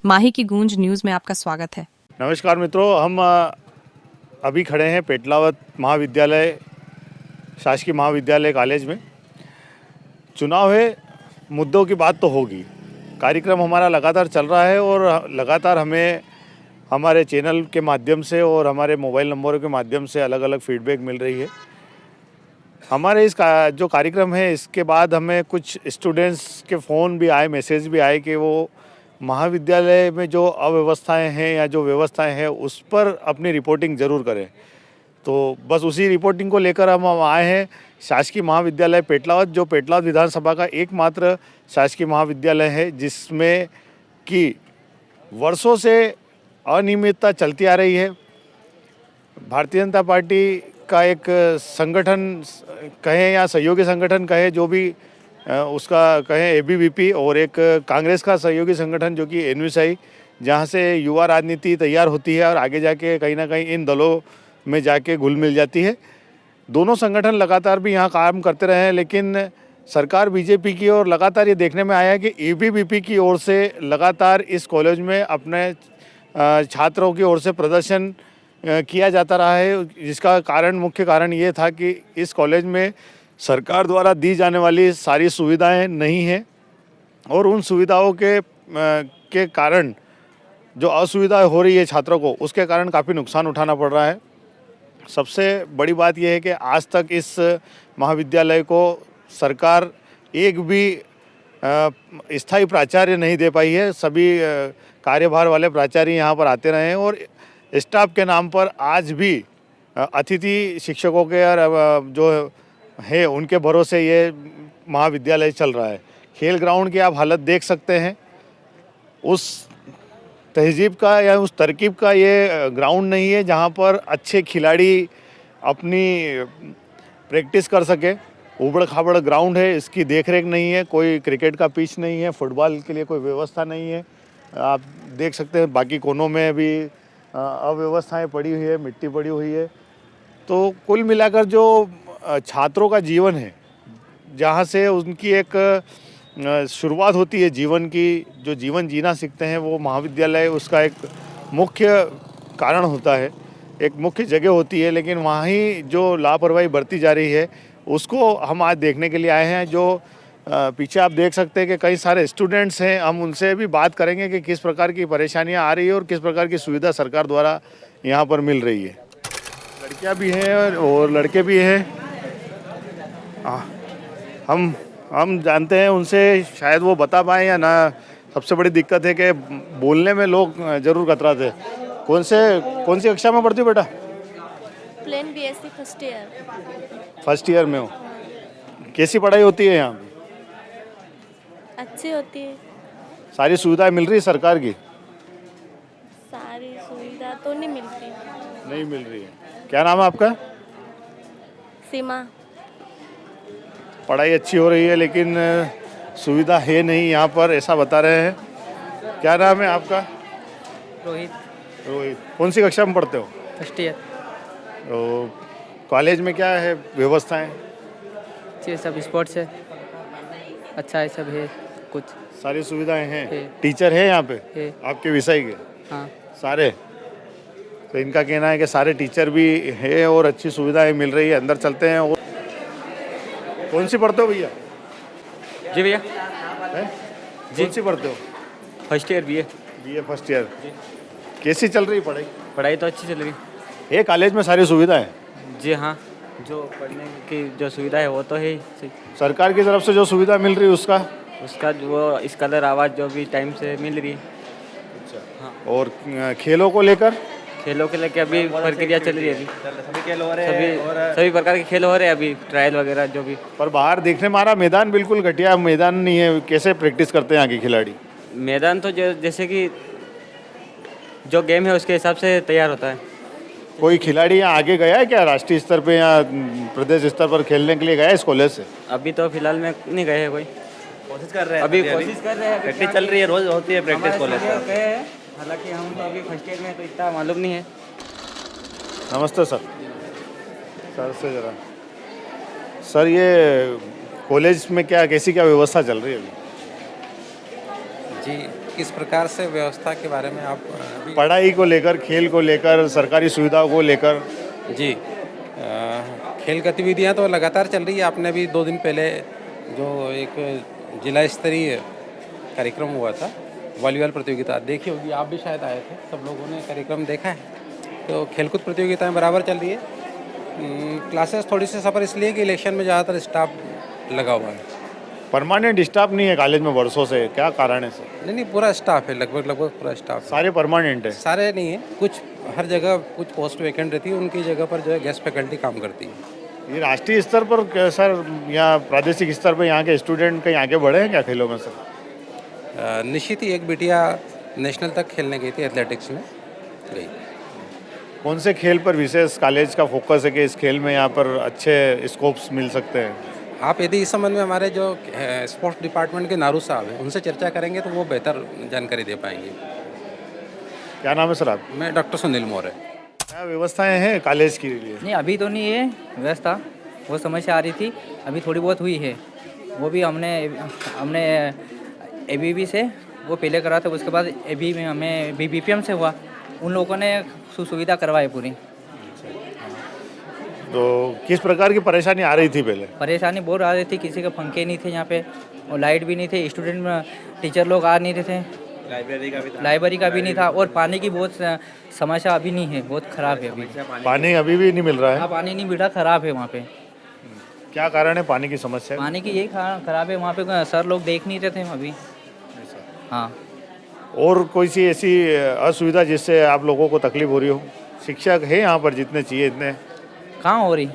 माही की गूंज न्यूज में आपका स्वागत है। नमस्कार मित्रों, हम अभी खड़े हैं पेटलावत महाविद्यालय, शासकीय महाविद्यालय कॉलेज में। चुनाव है, मुद्दों की बात तो होगी। कार्यक्रम हमारा लगातार चल रहा है और लगातार हमें हमारे चैनल के माध्यम से और हमारे मोबाइल नंबरों के माध्यम से अलग अलग फीडबैक मिल रही है। हमारे जो कार्यक्रम है, इसके बाद हमें कुछ स्टूडेंट्स के फ़ोन भी आए, मैसेज भी आए कि वो महाविद्यालय में जो अव्यवस्थाएं हैं या जो व्यवस्थाएं हैं उस पर अपनी रिपोर्टिंग ज़रूर करें। तो बस उसी रिपोर्टिंग को लेकर हम आए हैं शासकीय महाविद्यालय पेटलावत, जो पेटलावत विधानसभा का एकमात्र शासकीय महाविद्यालय है जिसमें कि वर्षों से अनियमितता चलती आ रही है। भारतीय जनता पार्टी का एक संगठन कहें या सहयोगी संगठन कहें, जो भी उसका कहें एबीवीपी, और एक कांग्रेस का सहयोगी संगठन जो कि एनवीएसआई, जहाँ से युवा राजनीति तैयार होती है और आगे जाके कहीं ना कहीं इन दलों में जाके घुल मिल जाती है। दोनों संगठन लगातार भी यहाँ काम करते रहे हैं, लेकिन सरकार बीजेपी की और लगातार ये देखने में आया है कि एबीवीपी की ओर से लगातार इस कॉलेज में अपने छात्रों की ओर से प्रदर्शन किया जाता रहा है, जिसका कारण मुख्य कारण ये था कि इस कॉलेज में सरकार द्वारा दी जाने वाली सारी सुविधाएं नहीं हैं और उन सुविधाओं के कारण जो असुविधाएं हो रही है छात्रों को, उसके कारण काफ़ी नुकसान उठाना पड़ रहा है। सबसे बड़ी बात यह है कि आज तक इस महाविद्यालय को सरकार एक भी स्थायी प्राचार्य नहीं दे पाई है। सभी कार्यभार वाले प्राचार्य यहाँ पर आते रहे हैं और स्टाफ के नाम पर आज भी अतिथि शिक्षकों के जो है उनके भरोसे ये महाविद्यालय चल रहा है। खेल ग्राउंड की आप हालत देख सकते हैं। उस तहजीब का या उस तरकीब का ये ग्राउंड नहीं है जहाँ पर अच्छे खिलाड़ी अपनी प्रैक्टिस कर सके। उबड़ खाबड़ ग्राउंड है, इसकी देखरेख नहीं है, कोई क्रिकेट का पिच नहीं है, फुटबॉल के लिए कोई व्यवस्था नहीं है। आप देख सकते हैं बाकी कोनों में भी अव्यवस्थाएं पड़ी हुई है, मिट्टी पड़ी हुई है। तो कुल मिलाकर जो छात्रों का जीवन है, जहाँ से उनकी एक शुरुआत होती है जीवन की, जो जीवन जीना सीखते हैं, वो महाविद्यालय उसका एक मुख्य कारण होता है, एक मुख्य जगह होती है। लेकिन वहाँ ही जो लापरवाही बरती जा रही है उसको हम आज देखने के लिए आए हैं। जो पीछे आप देख सकते हैं कि कई सारे स्टूडेंट्स हैं, हम उनसे भी बात करेंगे कि किस प्रकार की परेशानियां आ रही है और किस प्रकार की सुविधा सरकार द्वारा यहाँ पर मिल रही है। लड़कियां भी हैं और लड़के भी हैं। हम जानते हैं उनसे, शायद वो बता पाएँ या ना। सबसे बड़ी दिक्कत है कि बोलने में लोग ज़रूर कतराते हैं। कौन सी कक्षा में पढ़ती हो बेटा? प्लेन बीएससी फर्स्ट ईयर में हो। कैसी पढ़ाई होती है यहाँ? अच्छी होती है। सारी सुविधाएं मिल रही है सरकार की? सारी सुविधा तो नहीं मिलती। नहीं मिल रही है। क्या नाम है आपका? सीमा। पढ़ाई अच्छी हो रही है लेकिन सुविधा है नहीं यहाँ पर, ऐसा बता रहे हैं। क्या नाम है आपका? रोहित। कौन सी कक्षा में पढ़ते हो? First year. तो कॉलेज में क्या है व्यवस्थाएं? ये सब स्पोर्ट्स है, अच्छा है, सब है, कुछ सारी सुविधाएं हैं। है। टीचर है यहाँ पे है। आपके विषय के? हाँ। सारे? तो इनका कहना है कि सारे टीचर भी है और अच्छी सुविधाएं मिल रही है। अंदर चलते हैं। और कौन सी पढ़ते हो भैया? जी भैया। कौन सी पढ़ते हो? First year BA first year. कैसी चल रही पढ़ाई? पढ़ाई तो अच्छी चल रही है कॉलेज में सारी सुविधाएं? जी हाँ, जो पढ़ने की जो सुविधा है वो तो है ही। सरकार की तरफ से जो सुविधा मिल रही है उसका वो स्कॉलर आवाज़ जो भी टाइम से मिल रही है। अच्छा। हाँ। और खेलों को लेकर? खेलों के लेके अभी प्रक्रिया चल रही है। अभी सभी खेल हो रहे हैं, सभी प्रकार के खेल हो रहे हैं अभी, ट्रायल वगैरह जो भी। पर बाहर देखने में आ रहा मैदान बिल्कुल घटिया मैदान नहीं है। कैसे प्रैक्टिस करते हैं यहाँ के खिलाड़ी? मैदान तो जैसे कि जो गेम है उसके हिसाब से तैयार होता है। कोई खिलाड़ी यहाँ आगे गया है क्या, राष्ट्रीय स्तर पे या प्रदेश स्तर पर खेलने के लिए गया है इस कॉलेज से? अभी तो फिलहाल में नहीं गए हैं कोई। कोशिश कर रहे हैं, अभी कोशिश कर रहे हैं, प्रैक्टिस चल रही है, रोज होती है प्रैक्टिस कॉलेज में। हालांकि हम तो अभी फर्स्ट ईयर में तो इतना मालूम नहीं है। नमस्ते सर। सर से ज़रा सर, ये कॉलेज में क्या कैसी क्या व्यवस्था चल रही है अभी? जी, किस प्रकार से व्यवस्था के बारे में आप पढ़ाई को लेकर, खेल को लेकर, सरकारी सुविधाओं को लेकर। जी खेल गतिविधियां तो लगातार चल रही है। आपने भी 2 दिन पहले जो एक जिला स्तरीय कार्यक्रम हुआ था वॉलीबॉल प्रतियोगिता देखी होगी, आप भी शायद आए थे, सब लोगों ने कार्यक्रम देखा है। तो खेलकूद प्रतियोगिताएं बराबर चल रही है। क्लासेस थोड़ी सी सफ़र इसलिए कि इलेक्शन में ज़्यादातर स्टाफ लगा हुआ है। परमानेंट स्टाफ नहीं है कॉलेज में वर्षों से, क्या कारण है सर? नहीं पूरा स्टाफ है, लगभग पूरा स्टाफ है। सारे परमानेंट है? सारे नहीं है, कुछ हर जगह कुछ पोस्ट वैकेंट रहती है, उनकी जगह पर जो है गेस्ट फैकल्टी काम करती है। ये राष्ट्रीय स्तर पर सर या प्रादेशिक स्तर पर यहाँ के स्टूडेंट कहीं आगे बढ़े हैं क्या खेलों में सर? निश्चित ही एक बिटिया नेशनल तक खेलने गई थी, एथलेटिक्स में गई। कौन से खेल पर विशेष कॉलेज का फोकस है कि इस खेल में यहाँ पर अच्छे स्कोप्स मिल सकते हैं? आप यदि इस संबंध में हमारे जो स्पोर्ट्स डिपार्टमेंट के नारू साहब हैं उनसे चर्चा करेंगे तो वो बेहतर जानकारी दे पाएंगे। क्या नाम है सर आप? मैं डॉक्टर सुनील मौर्य। क्या व्यवस्थाएं हैं कॉलेज के लिए? नहीं अभी तो नहीं है व्यवस्था, वो समस्या आ रही थी, अभी थोड़ी बहुत हुई है। वो भी हमने एबीबी से वो पहले करा था, उसके बाद एबी में हमें बीबीपीएम से हुआ, उन लोगों ने सुविधा करवाई पूरी। तो किस प्रकार की परेशानी आ रही थी पहले? परेशानी बहुत आ रही थी, किसी के पंखे नहीं थे यहाँ पे और लाइट भी नहीं थे, स्टूडेंट में टीचर लोग आ नहीं रहे थे, लाइब्रेरी का भी नहीं था और पानी की बहुत समस्या अभी नहीं है, बहुत ख़राब है अभी। पानी अभी भी नहीं मिल रहा है? हाँ पानी नहीं मिल रहा, ख़राब है वहाँ पे। क्या कारण है पानी की समस्या? पानी की यही ख़राब है, वहाँ पे सर लोग देख नहीं रहे थे अभी। हाँ और कोई सी ऐसी असुविधा जिससे आप लोगों को तकलीफ हो रही हो? शिक्षक है यहाँ पर जितने चाहिए इतने? कहाँ हो रही?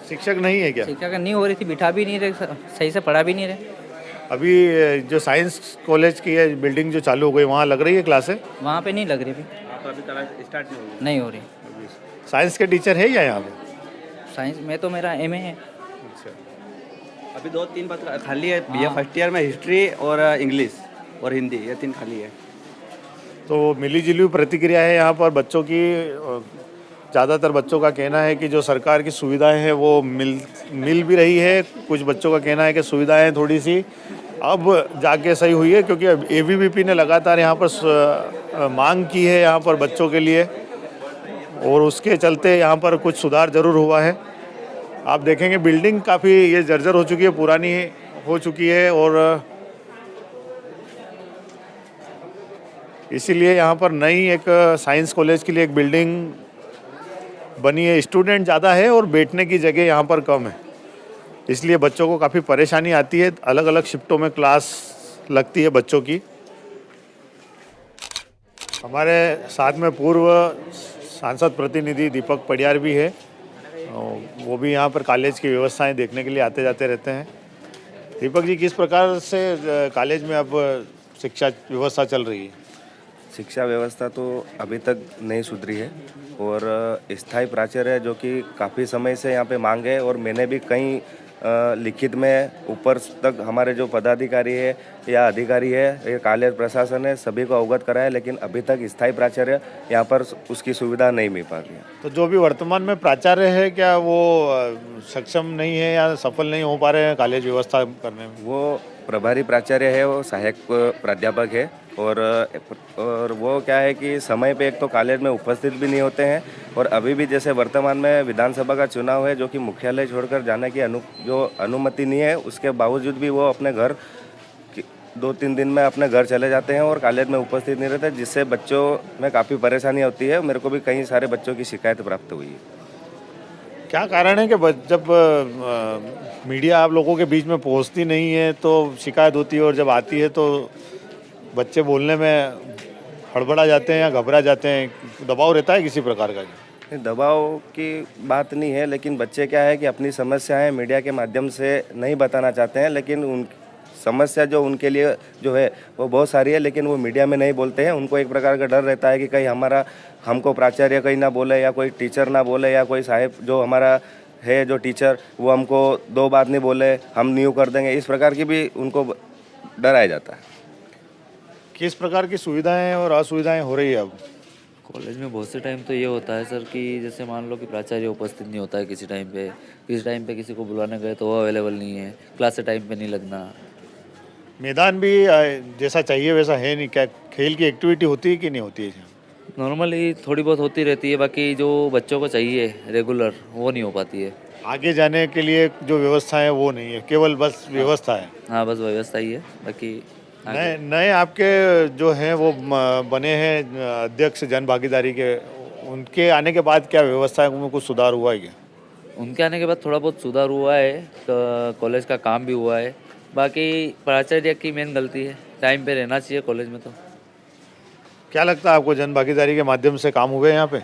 शिक्षक नहीं है क्या? शिक्षा का नहीं हो रही थी, बिठा भी नहीं रहे, सही से पढ़ा भी नहीं रहे। अभी जो साइंस कॉलेज की है बिल्डिंग जो चालू हो गई, वहाँ लग रही है क्लासें? वहाँ पे नहीं लग रही अभी क्लास स्टार्ट नहीं हो रही। साइंस के टीचर है या यहाँ पे? साइंस में तो मेरा एमए है। अभी 2-3 पद खाली है। बीए फर्स्ट ईयर में हिस्ट्री और इंग्लिश और हिंदी, ये 3 खाली है। तो मिली जुली प्रतिक्रिया है यहाँ पर बच्चों की। ज़्यादातर बच्चों का कहना है कि जो सरकार की सुविधाएं हैं वो मिल भी रही है। कुछ बच्चों का कहना है कि सुविधाएं थोड़ी सी अब जाके सही हुई है, क्योंकि एबीवीपी ने लगातार यहाँ पर मांग की है यहाँ पर बच्चों के लिए, और उसके चलते यहाँ पर कुछ सुधार ज़रूर हुआ है। आप देखेंगे बिल्डिंग काफ़ी ये जर्जर हो चुकी है, पुरानी हो चुकी है, और इसीलिए यहाँ पर नई एक साइंस कॉलेज के लिए एक बिल्डिंग बनी है। स्टूडेंट ज़्यादा है और बैठने की जगह यहाँ पर कम है, इसलिए बच्चों को काफ़ी परेशानी आती है। अलग अलग शिफ्टों में क्लास लगती है बच्चों की। हमारे साथ में पूर्व सांसद प्रतिनिधि दीपक पडियार भी है, वो भी यहाँ पर कॉलेज की व्यवस्थाएं देखने के लिए आते जाते रहते हैं। दीपक जी, किस प्रकार से कॉलेज में अब शिक्षा व्यवस्था चल रही है? शिक्षा व्यवस्था तो अभी तक नहीं सुधरी है, और स्थायी प्राचार्य जो कि काफ़ी समय से यहाँ पे मांग है, और मैंने भी कई लिखित में ऊपर तक हमारे जो पदाधिकारी है या अधिकारी है या कॉलेज प्रशासन है सभी को अवगत कराया है, लेकिन अभी तक स्थायी प्राचार्य यहाँ पर उसकी सुविधा नहीं मिल पा रही है। तो जो भी वर्तमान में प्राचार्य है, क्या वो सक्षम नहीं है या सफल नहीं हो पा रहे हैं कॉलेज व्यवस्था करने में? वो प्रभारी प्राचार्य है, वो सहायक प्राध्यापक है, और वो क्या है कि समय पे एक तो कॉलेज में उपस्थित भी नहीं होते हैं, और अभी भी जैसे वर्तमान में विधानसभा का चुनाव है जो कि मुख्यालय छोड़कर जाने की जो अनुमति नहीं है, उसके बावजूद भी वो अपने घर 2-3 दिन में अपने घर चले जाते हैं और कॉलेज में उपस्थित नहीं रहते, जिससे बच्चों में काफ़ी परेशानी होती है। मेरे को भी कई सारे बच्चों की शिकायत प्राप्त हुई है। क्या कारण है कि जब मीडिया आप लोगों के बीच में पहुंचती नहीं है तो शिकायत होती है, और जब आती है तो बच्चे बोलने में हड़बड़ा जाते हैं या घबरा जाते हैं? दबाव रहता है किसी प्रकार का? दबाव की बात नहीं है, लेकिन बच्चे क्या है कि अपनी समस्याएं मीडिया के माध्यम से नहीं बताना चाहते हैं, लेकिन उन समस्या जो उनके लिए जो है वो बहुत सारी है, लेकिन वो मीडिया में नहीं बोलते हैं। उनको एक प्रकार का डर रहता है कि कहीं हमको प्राचार्य कहीं ना बोले, या कोई टीचर ना बोले, या कोई साहब जो हमारा है जो टीचर वो हमको 2 बात नहीं बोले, हम न्यू कर देंगे, इस प्रकार की भी उनको डराया जाता है। किस प्रकार की सुविधाएं और असुविधाएं हो रही है अब कॉलेज में? बहुत से टाइम तो ये होता है सर कि जैसे मान लो कि प्राचार्य उपस्थित नहीं होता है किसी टाइम पे किसी को बुलाने गए तो वो अवेलेबल नहीं है, क्लास से टाइम पे नहीं लगना, मैदान भी जैसा चाहिए वैसा है नहीं। क्या खेल की एक्टिविटी होती है कि नहीं होती है? नॉर्मली थोड़ी बहुत होती रहती है, बाकी जो बच्चों को चाहिए रेगुलर वो नहीं हो पाती है। आगे जाने के लिए जो व्यवस्था है वो नहीं है, केवल बस व्यवस्था है। हाँ, बस व्यवस्था ही है, बाकी आगे- नए नए आपके जो हैं वो बने हैं अध्यक्ष जन भागीदारी के, उनके आने के बाद क्या व्यवस्था में कुछ सुधार हुआ है क्या? उनके आने के बाद थोड़ा बहुत सुधार हुआ है, तो कॉलेज का काम भी हुआ है। बाकी प्राचार्य की मेन गलती है, टाइम पे रहना चाहिए कॉलेज में। तो क्या लगता है आपको, जन भागीदारी के माध्यम से काम हुए यहाँ पे?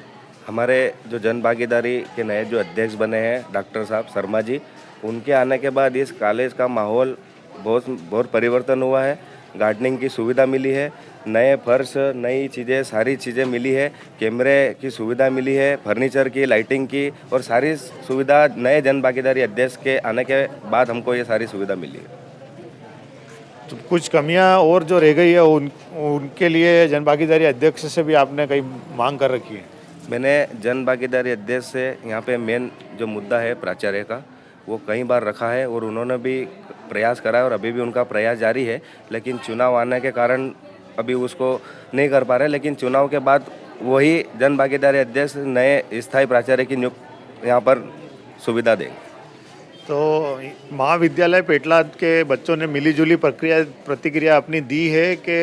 हमारे जो जन भागीदारी के नए जो अध्यक्ष बने हैं डॉक्टर साहब शर्मा जी, उनके आने के बाद इस कॉलेज का माहौल बहुत परिवर्तन हुआ है। गार्डनिंग की सुविधा मिली है, नए फर्श, नई चीज़ें, सारी चीज़ें मिली है, कैमरे की सुविधा मिली है, फर्नीचर की, लाइटिंग की, और सारी सुविधा नए जन भागीदारी अध्यक्ष के आने के बाद हमको ये सारी सुविधा मिली है। तो कुछ कमियां और जो रह गई है उनके लिए जन भागीदारी अध्यक्ष से भी आपने कई मांग कर रखी है? मैंने जन भागीदारी अध्यक्ष से यहाँ पे मेन जो मुद्दा है प्राचार्य का, वो कई बार रखा है और उन्होंने भी प्रयास करा है और अभी भी उनका प्रयास जारी है, लेकिन चुनाव आने के कारण अभी उसको नहीं कर पा रहे। लेकिन चुनाव के बाद वही जन भागीदारी अध्यक्ष नए स्थायी प्राचार्य की नियुक्त यहाँ पर सुविधा देंगे। तो महाविद्यालय पेटलाद के बच्चों ने मिलीजुली प्रतिक्रिया अपनी दी है कि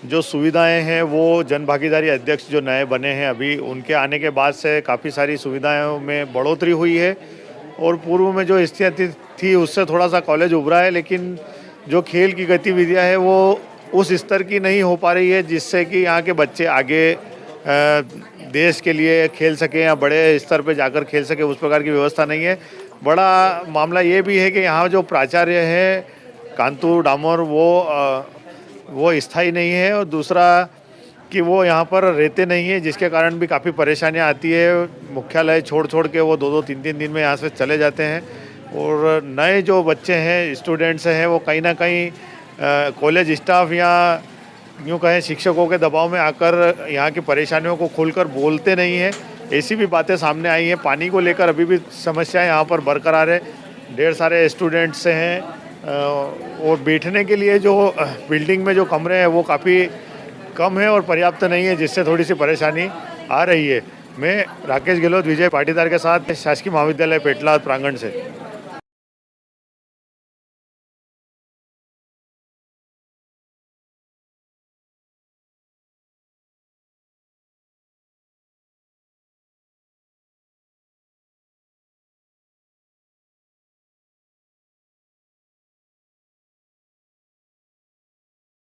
जो सुविधाएं हैं वो जन भागीदारी अध्यक्ष जो नए बने हैं अभी, उनके आने के बाद से काफ़ी सारी सुविधाओं में बढ़ोतरी हुई है और पूर्व में जो स्थिति थी उससे थोड़ा सा कॉलेज उभरा है, लेकिन जो खेल की गतिविधियां हैं वो उस स्तर की नहीं हो पा रही है जिससे कि यहाँ के बच्चे आगे देश के लिए खेल सकें या बड़े स्तर पर जाकर खेल सकें, उस प्रकार की व्यवस्था नहीं है। बड़ा मामला ये भी है कि यहाँ जो प्राचार्य है कांतु डामोर वो स्थायी नहीं है, और दूसरा कि वो यहाँ पर रहते नहीं है, जिसके कारण भी काफ़ी परेशानियाँ आती है। मुख्यालय छोड़ के वो 2-2, 3-3 दिन में यहाँ से चले जाते हैं, और नए जो बच्चे हैं, स्टूडेंट्स हैं, वो कहीं ना कहीं कॉलेज स्टाफ या यूँ कहें शिक्षकों के दबाव में आकर यहाँ की परेशानियों को खुलकर बोलते नहीं हैं। ऐसी भी बातें सामने आई हैं। पानी को लेकर अभी भी समस्याएं यहाँ पर बरकरार है। ढेर सारे स्टूडेंट्स हैं और बैठने के लिए जो बिल्डिंग में जो कमरे हैं वो काफ़ी कम है और पर्याप्त नहीं है, जिससे थोड़ी सी परेशानी आ रही है। मैं राकेश गहलोत, विजय पाटीदार के साथ शासकीय महाविद्यालय पेटलाद प्रांगण से।